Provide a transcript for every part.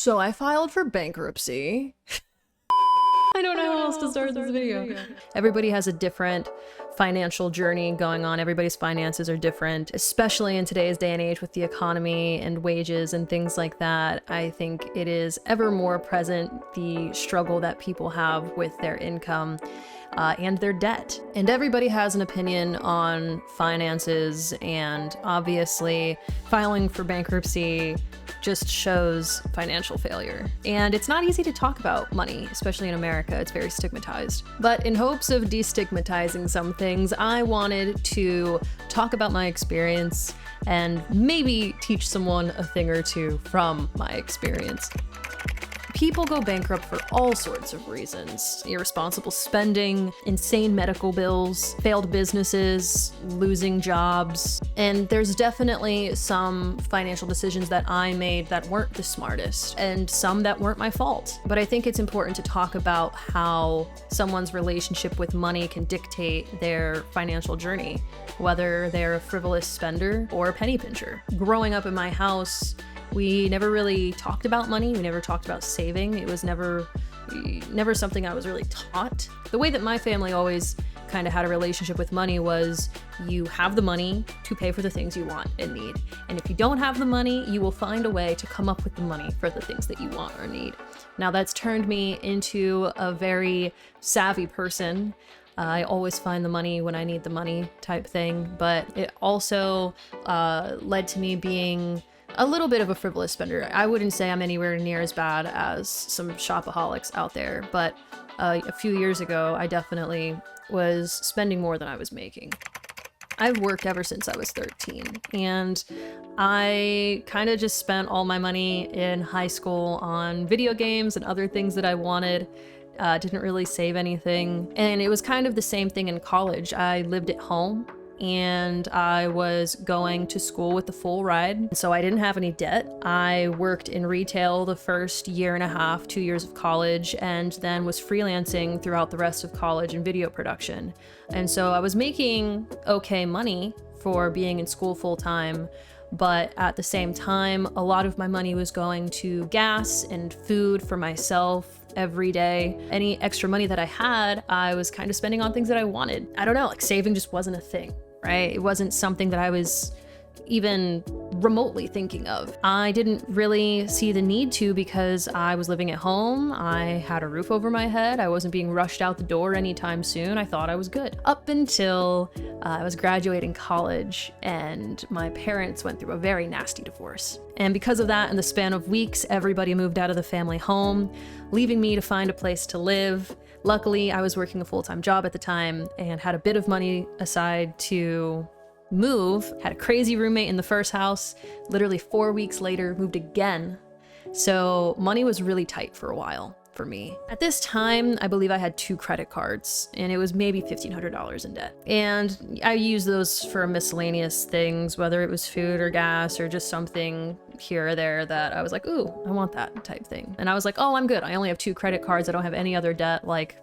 So I filed for bankruptcy. I don't know how else to start this video. Everybody has a different financial journey going on. Everybody's finances are different, especially in today's day and age with the economy and wages and things like that. I think it is ever more present, the struggle that people have with their income and their debt. And everybody has an opinion on finances, and obviously filing for bankruptcy just shows financial failure. And it's not easy to talk about money, especially in America. It's very stigmatized. But in hopes of destigmatizing some things, I wanted to talk about my experience and maybe teach someone a thing or two from my experience. People go bankrupt for all sorts of reasons. Irresponsible spending, insane medical bills, failed businesses, losing jobs. And there's definitely some financial decisions that I made that weren't the smartest, and some that weren't my fault. But I think it's important to talk about how someone's relationship with money can dictate their financial journey, whether they're a frivolous spender or a penny pincher. Growing up in my house, we never really talked about money. We never talked about saving. It was never something I was really taught. The way that my family always kind of had a relationship with money was you have the money to pay for the things you want and need. And if you don't have the money, you will find a way to come up with the money for the things that you want or need. Now that's turned me into a very savvy person. I always find the money when I need the money type thing, but it also led to me being a little bit of a frivolous spender. I wouldn't say I'm anywhere near as bad as some shopaholics out there, but a few years ago, I definitely was spending more than I was making. I've worked ever since I was 13, and I kind of just spent all my money in high school on video games and other things that I wanted. Didn't really save anything, and it was kind of the same thing in college. I lived at home, and I was going to school with the full ride, so I didn't have any debt. I worked in retail the first year and a half, 2 years of college, and then was freelancing throughout the rest of college in video production. And so I was making okay money for being in school full time, but at the same time, a lot of my money was going to gas and food for myself every day. Any extra money that I had, I was kind of spending on things that I wanted. I don't know, like saving just wasn't a thing, right? It wasn't something that I was even remotely thinking of. I didn't really see the need to because I was living at home. I had a roof over my head. I wasn't being rushed out the door anytime soon. I thought I was good. Up until I was graduating college and my parents went through a very nasty divorce. And because of that, in the span of weeks, everybody moved out of the family home, leaving me to find a place to live. Luckily, I was working a full-time job at the time and had a bit of money aside to move. Had a crazy roommate in the first house. Literally 4 weeks later, moved again. So money was really tight for a while for me. At this time, I believe I had 2 credit cards, and it was maybe $1,500 in debt. And I used those for miscellaneous things, whether it was food or gas or just something here or there that I was like, ooh, I want that type thing. And I was like, oh, I'm good. I only have 2 credit cards. I don't have any other debt. Like,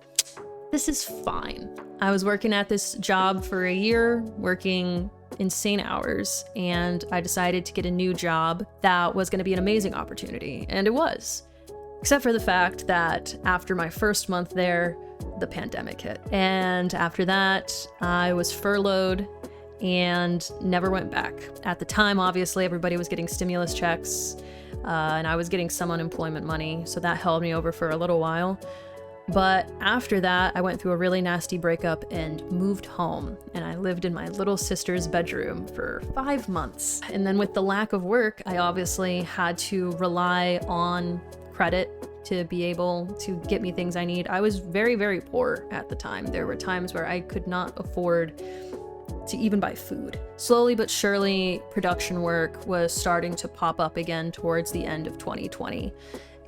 this is fine. I was working at this job for a year, working insane hours, and I decided to get a new job that was going to be an amazing opportunity, and it was. Except for the fact that after my first month there, the pandemic hit. And after that, I was furloughed and never went back. At the time, obviously, everybody was getting stimulus checks, and I was getting some unemployment money, so that held me over for a little while. But after that, I went through a really nasty breakup and moved home, and I lived in my little sister's bedroom for 5 months. And then with the lack of work, I obviously had to rely on credit to be able to get me things I need. I was very, very poor at the time. There were times where I could not afford to even buy food. Slowly but surely, production work was starting to pop up again towards the end of 2020.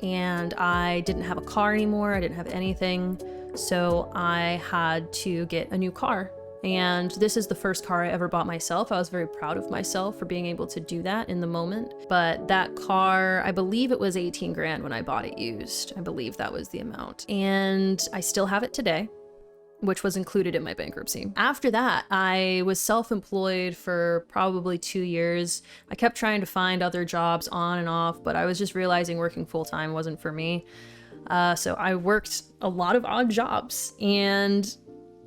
And I didn't have a car anymore. I didn't have anything. So I had to get a new car. And this is the first car I ever bought myself. I was very proud of myself for being able to do that in the moment. But that car, I believe it was 18 grand when I bought it used. I believe that was the amount. And I still have it today. which was included in my bankruptcy. After that, I was self-employed for probably 2 years. I kept trying to find other jobs on and off, but I was just realizing working full-time wasn't for me. So I worked a lot of odd jobs, and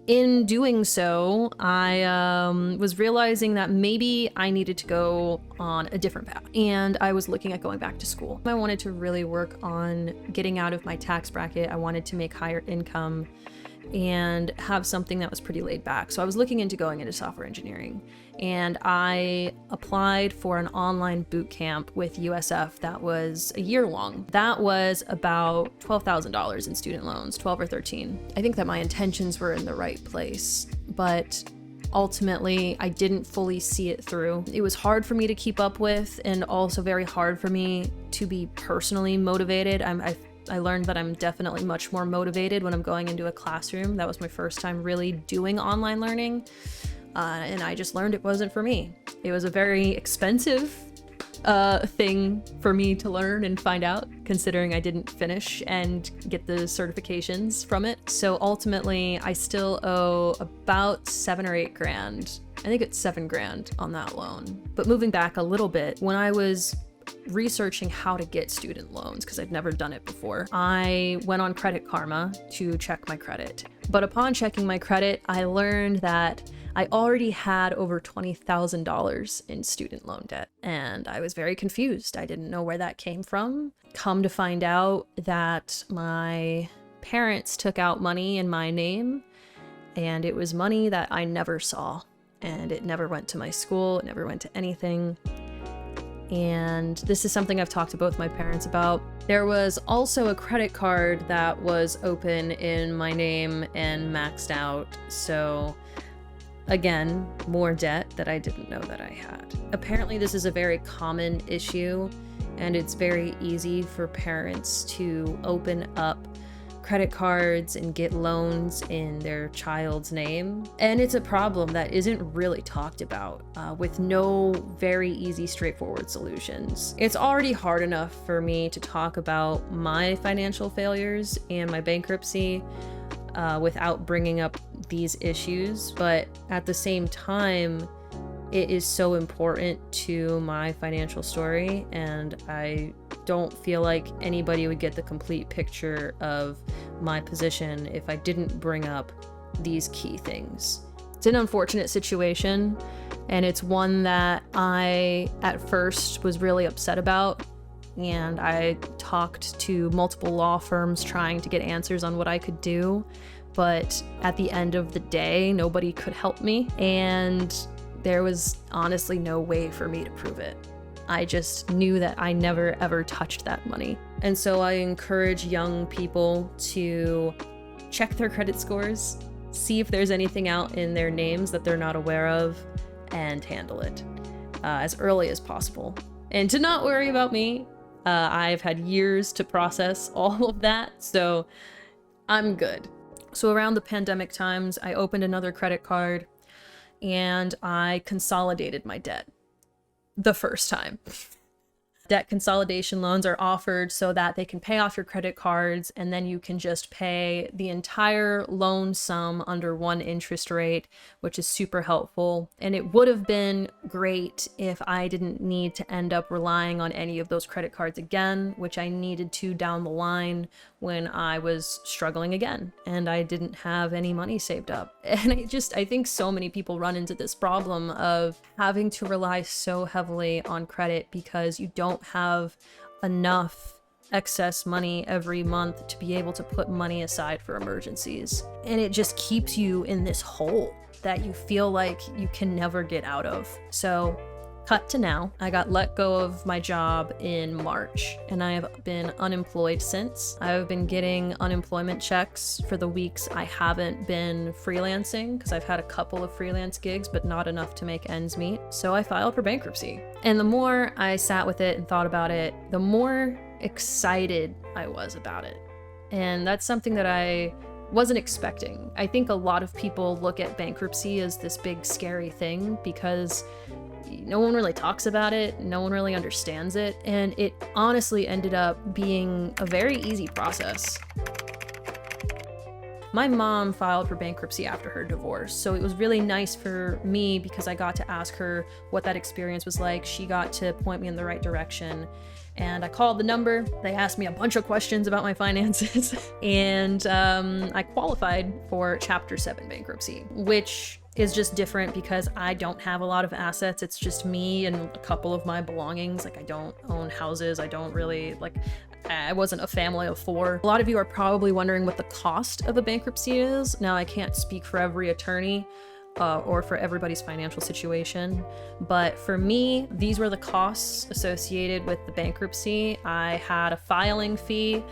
in doing so, I was realizing that maybe I needed to go on a different path, and I was looking at going back to school. I wanted to really work on getting out of my tax bracket. I wanted to make higher income and have something that was pretty laid back. So I was looking into going into software engineering, and I applied for an online boot camp with USF that was a year long. That was about $12,000 in student loans, 12 or 13. I think that my intentions were in the right place, but ultimately I didn't fully see it through. It was hard for me to keep up with, and also very hard for me to be personally motivated. I learned that I'm definitely much more motivated when I'm going into a classroom. That was my first time really doing online learning, and I just learned it wasn't for me. It was a very expensive thing for me to learn and find out, considering I didn't finish and get the certifications from it. So ultimately, I still owe about 7 or 8 grand. I think it's 7 grand on that loan. But moving back a little bit, when I was researching how to get student loans, because I'd never done it before, I went on Credit Karma to check my credit. But upon checking my credit, I learned that I already had over $20,000 in student loan debt, and I was very confused. I didn't know where that came from. Come to find out that my parents took out money in my name, and it was money that I never saw, and it never went to my school, it never went to anything. And this is something I've talked to both my parents about. There was also a credit card that was open in my name and maxed out, so again, more debt that I didn't know that I had. Apparently this is a very common issue, and it's very easy for parents to open up credit cards and get loans in their child's name. And it's a problem that isn't really talked about, with no very easy, straightforward solutions. It's already hard enough for me to talk about my financial failures and my bankruptcy without bringing up these issues, but at the same time, it is so important to my financial story, and I don't feel like anybody would get the complete picture of my position if I didn't bring up these key things. It's an unfortunate situation, and it's one that I, at first, was really upset about, and I talked to multiple law firms trying to get answers on what I could do, but at the end of the day, nobody could help me, and there was honestly no way for me to prove it. I just knew that I never ever touched that money. And so I encourage young people to check their credit scores, see if there's anything out in their names that they're not aware of, and handle it as early as possible. And to not worry about me. I've had years to process all of that, so I'm good. So around the pandemic times, I opened another credit card, and I consolidated my debt the first time. Debt consolidation loans are offered so that they can pay off your credit cards, and then you can just pay the entire loan sum under one interest rate, which is super helpful. And it would have been great if I didn't need to end up relying on any of those credit cards again, which I needed to down the line when I was struggling again and I didn't have any money saved up. And I think so many people run into this problem of having to rely so heavily on credit because you don't have enough excess money every month to be able to put money aside for emergencies. And it just keeps you in this hole that you feel like you can never get out of. So cut to now. I got let go of my job in March, and I have been unemployed since. I've been getting unemployment checks for the weeks I haven't been freelancing, because I've had a couple of freelance gigs, but not enough to make ends meet. So I filed for bankruptcy. And the more I sat with it and thought about it, the more excited I was about it. And that's something that I wasn't expecting. I think a lot of people look at bankruptcy as this big scary thing because no one really talks about it, no one really understands it, and it honestly ended up being a very easy process. My mom filed for bankruptcy after her divorce, so it was really nice for me because I got to ask her what that experience was like. She got to point me in the right direction. And I called the number. They asked me a bunch of questions about my finances, and I qualified for Chapter 7 bankruptcy, which is just different because I don't have a lot of assets. It's just me and a couple of my belongings. Like, I don't own houses. I don't really, like, I wasn't a family of 4. A lot of you are probably wondering what the cost of a bankruptcy is. Now, I can't speak for every attorney or for everybody's financial situation, but for me, these were the costs associated with the bankruptcy. I had a filing fee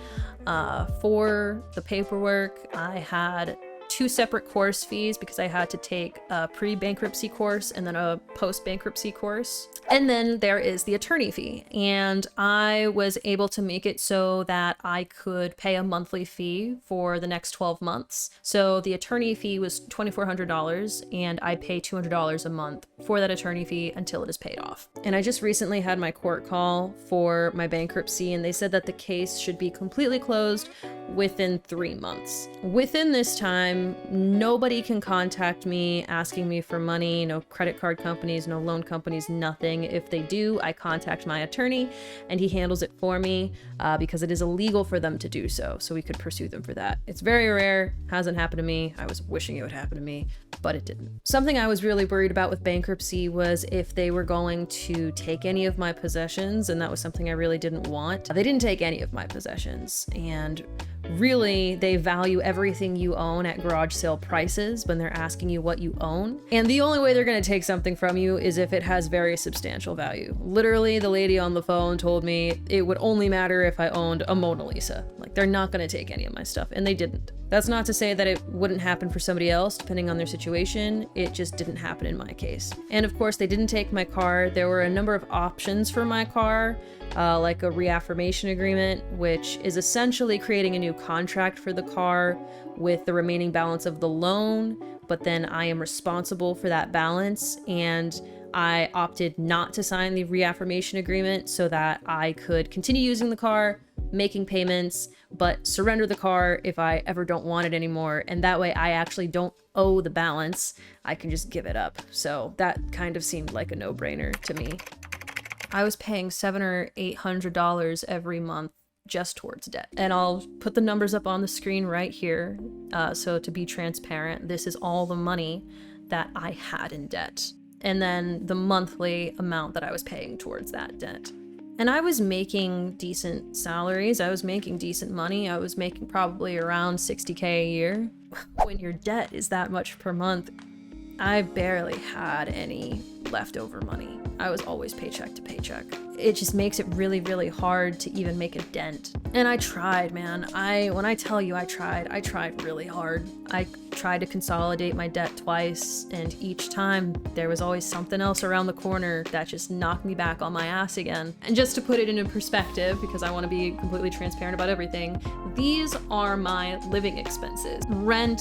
for the paperwork. I had 2 separate course fees because I had to take a pre-bankruptcy course and then a post-bankruptcy course. And then there is the attorney fee. And I was able to make it so that I could pay a monthly fee for the next 12 months. So the attorney fee was $2,400 and I pay $200 a month for that attorney fee until it is paid off. And I just recently had my court call for my bankruptcy, and they said that the case should be completely closed within 3 months. Within this time, nobody can contact me asking me for money, no credit card companies, no loan companies, nothing. If they do, I contact my attorney and he handles it for me because it is illegal for them to do so. So we could pursue them for that. It's very rare, hasn't happened to me. I was wishing it would happen to me, but it didn't. Something I was really worried about with bankruptcy was if they were going to take any of my possessions, and that was something I really didn't want. They didn't take any of my possessions, and really, they value everything you own at garage sale prices when they're asking you what you own. And the only way they're gonna take something from you is if it has very substantial value. Literally, the lady on the phone told me it would only matter if I owned a Mona Lisa. Like, they're not gonna take any of my stuff, and they didn't. That's not to say that it wouldn't happen for somebody else, depending on their situation. It just didn't happen in my case. And of course, they didn't take my car. There were a number of options for my car, like a reaffirmation agreement, which is essentially creating a new contract for the car with the remaining balance of the loan, but then I am responsible for that balance, and I opted not to sign the reaffirmation agreement so that I could continue using the car, making payments, but surrender the car if I ever don't want it anymore. And that way I actually don't owe the balance. I can just give it up. So that kind of seemed like a no-brainer to me. I was paying $700 or $800 every month just towards debt. And I'll put the numbers up on the screen right here. So to be transparent, this is all the money that I had in debt. And then the monthly amount that I was paying towards that debt. And I was making decent salaries. I was making decent money. I was making probably around $60K a year. When your debt is that much per month, I barely had any leftover money. I was always paycheck to paycheck. It just makes it really, really hard to even make a dent. And I tried, man. When I tell you I tried really hard. I tried to consolidate my debt twice, and each time there was always something else around the corner that just knocked me back on my ass again. And just to put it into perspective, because I want to be completely transparent about everything, these are my living expenses. Rent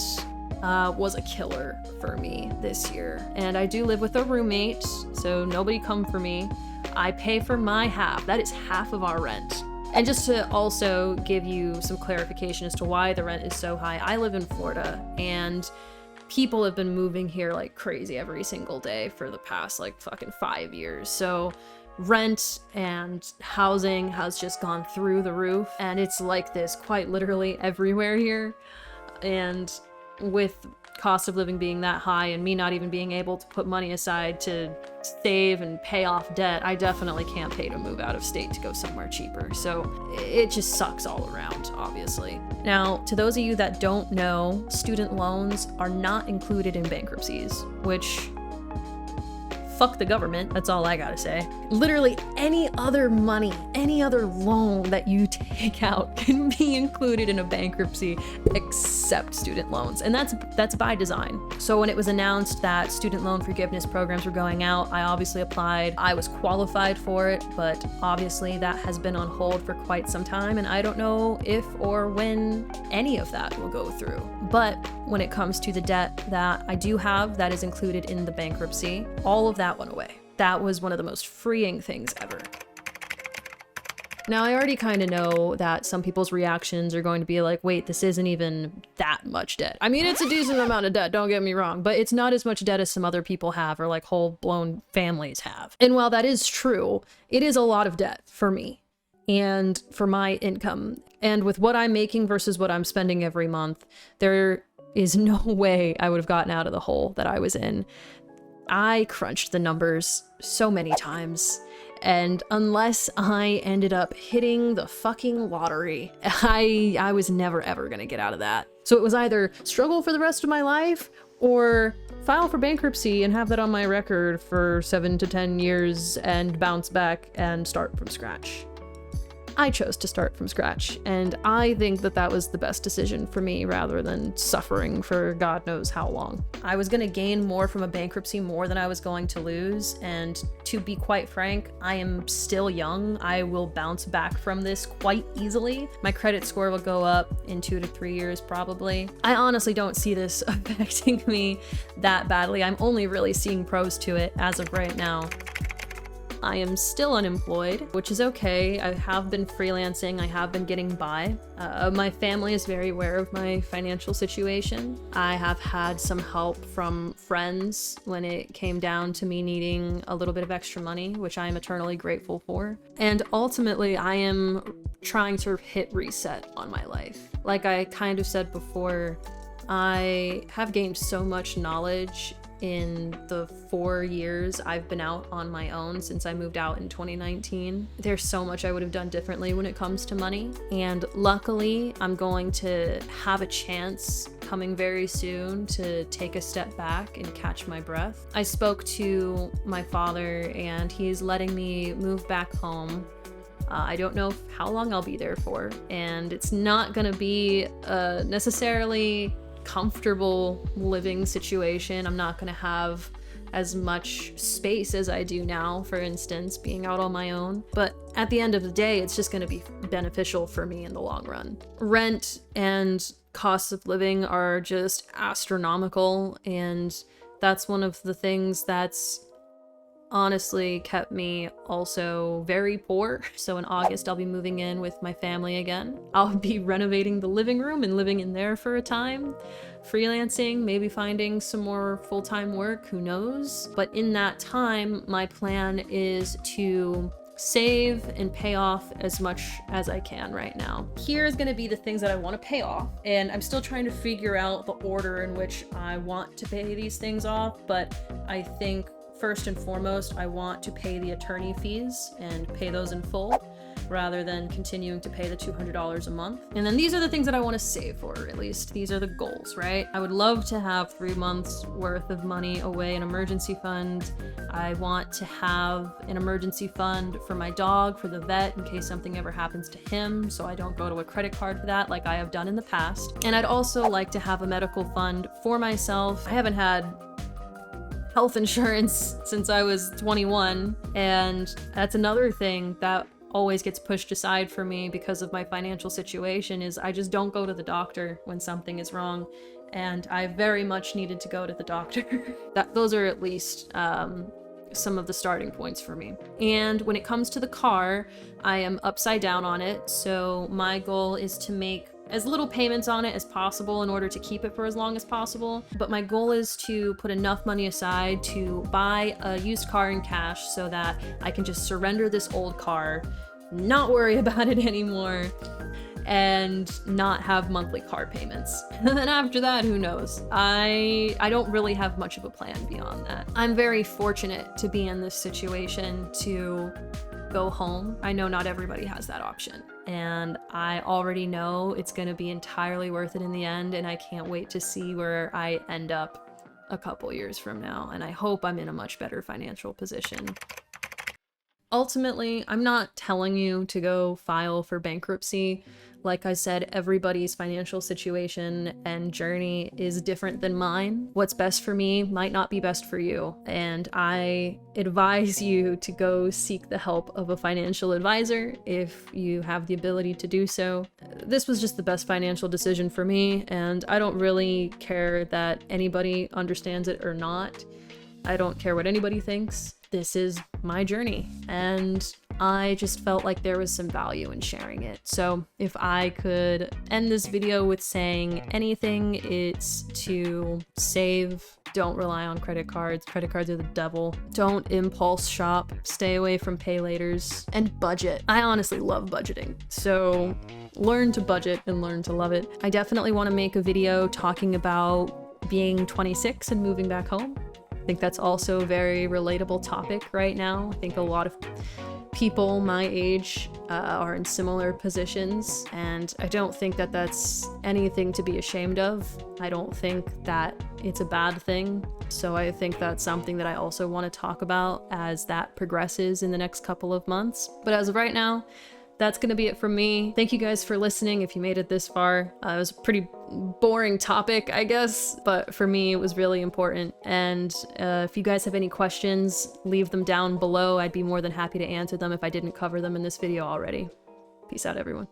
was a killer for me this year. And I do live with a roommate, so nobody come for me. I pay for my half. That is half of our rent. And just to also give you some clarification as to why the rent is so high, I live in Florida, and people have been moving here like crazy every single day for the past like fucking 5 years. So rent and housing has just gone through the roof, and it's like this quite literally everywhere here. And with cost of living being that high and me not even being able to put money aside to save and pay off debt, I definitely can't pay to move out of state to go somewhere cheaper. So it just sucks all around, obviously. Now, to those of you that don't know, student loans are not included in bankruptcies, which fuck the government, that's all I gotta say. Literally any other money, any other loan that you take out can be included in a bankruptcy except student loans. And that's by design. So when it was announced that student loan forgiveness programs were going out, I obviously applied. I was qualified for it, but obviously that has been on hold for quite some time, and I don't know if or when any of that will go through. But when it comes to the debt that I do have that is included in the bankruptcy, all of that went away. That was one of the most freeing things ever. Now, I already kind of know that some people's reactions are going to be like, wait, this isn't even that much debt. I mean, it's a decent amount of debt, don't get me wrong, but it's not as much debt as some other people have, or like whole blown families have. And while that is true, it is a lot of debt for me and for my income. And with what I'm making versus what I'm spending every month, there is no way I would have gotten out of the hole that I was in. I crunched the numbers so many times. And unless I ended up hitting the fucking lottery, I was never ever gonna get out of that. So it was either struggle for the rest of my life or file for bankruptcy and have that on my record for 7 to 10 years and bounce back and start from scratch. I chose to start from scratch, and I think that that was the best decision for me rather than suffering for God knows how long. I was gonna gain more from a bankruptcy more than I was going to lose, and to be quite frank, I am still young. I will bounce back from this quite easily. My credit score will go up in 2 to 3 years probably. I honestly don't see this affecting me that badly. I'm only really seeing pros to it as of right now. I am still unemployed, which is okay. I have been freelancing. I have been getting by. My family is very aware of my financial situation. I have had some help from friends when it came down to me needing a little bit of extra money, which I am eternally grateful for. And ultimately, I am trying to hit reset on my life. Like I kind of said before, I have gained so much knowledge in the 4 years I've been out on my own since I moved out in 2019. There's so much I would have done differently when it comes to money. And luckily, I'm going to have a chance coming very soon to take a step back and catch my breath. I spoke to my father and he's letting me move back home. I don't know how long I'll be there for, and it's not gonna be necessarily comfortable living situation. I'm not gonna have as much space as I do now, for instance, being out on my own. But at the end of the day, it's just gonna be beneficial for me in the long run. Rent and costs of living are just astronomical, and that's one of the things that's honestly kept me also very poor. So in August, I'll be moving in with my family again. I'll be renovating the living room and living in there for a time, freelancing, maybe finding some more full-time work, who knows? But in that time, my plan is to save and pay off as much as I can right now. Here's gonna be the things that I want to pay off, and I'm still trying to figure out the order in which I want to pay these things off, but I think first and foremost, I want to pay the attorney fees and pay those in full rather than continuing to pay the $200 a month. And then these are the things that I want to save for, at least. These are the goals, right? I would love to have 3 months worth of money away in emergency fund. I want to have an emergency fund for my dog, for the vet, in case something ever happens to him, so I don't go to a credit card for that like I have done in the past. And I'd also like to have a medical fund for myself. I haven't had health insurance since I was 21, and that's another thing that always gets pushed aside for me because of my financial situation, is I just don't go to the doctor when something is wrong, and I very much needed to go to the doctor. Those are at least some of the starting points for me. And when it comes to the car, I am upside down on it, so my goal is to make as little payments on it as possible in order to keep it for as long as possible. But my goal is to put enough money aside to buy a used car in cash so that I can just surrender this old car, not worry about it anymore, and not have monthly car payments. And then after that, who knows? I don't really have much of a plan beyond that. I'm very fortunate to be in this situation to go home. I know not everybody has that option, and I already know it's going to be entirely worth it in the end, and I can't wait to see where I end up a couple years from now, and I hope I'm in a much better financial position. Ultimately, I'm not telling you to go file for bankruptcy. Like I said, everybody's financial situation and journey is different than mine. What's best for me might not be best for you, and I advise you to go seek the help of a financial advisor if you have the ability to do so. This was just the best financial decision for me, and I don't really care that anybody understands it or not. I don't care what anybody thinks. this is my journey, and I just felt like there was some value in sharing it. So if I could end this video with saying anything, it's to save. Don't rely on credit cards. Credit cards are the devil. Don't impulse shop. Stay away from pay laters. And budget. I honestly love budgeting. So learn to budget and learn to love it. I definitely want to make a video talking about being 26 and moving back home. I think that's also a very relatable topic right now. I think a lot of people my age are in similar positions, and I don't think that that's anything to be ashamed of. I don't think that it's a bad thing. So I think that's something that I also want to talk about as that progresses in the next couple of months. But as of right now, that's gonna be it from me. Thank you guys for listening if you made it this far. It was a pretty boring topic, I guess, but for me it was really important. And if you guys have any questions, leave them down below. I'd be more than happy to answer them if I didn't cover them in this video already. Peace out, everyone.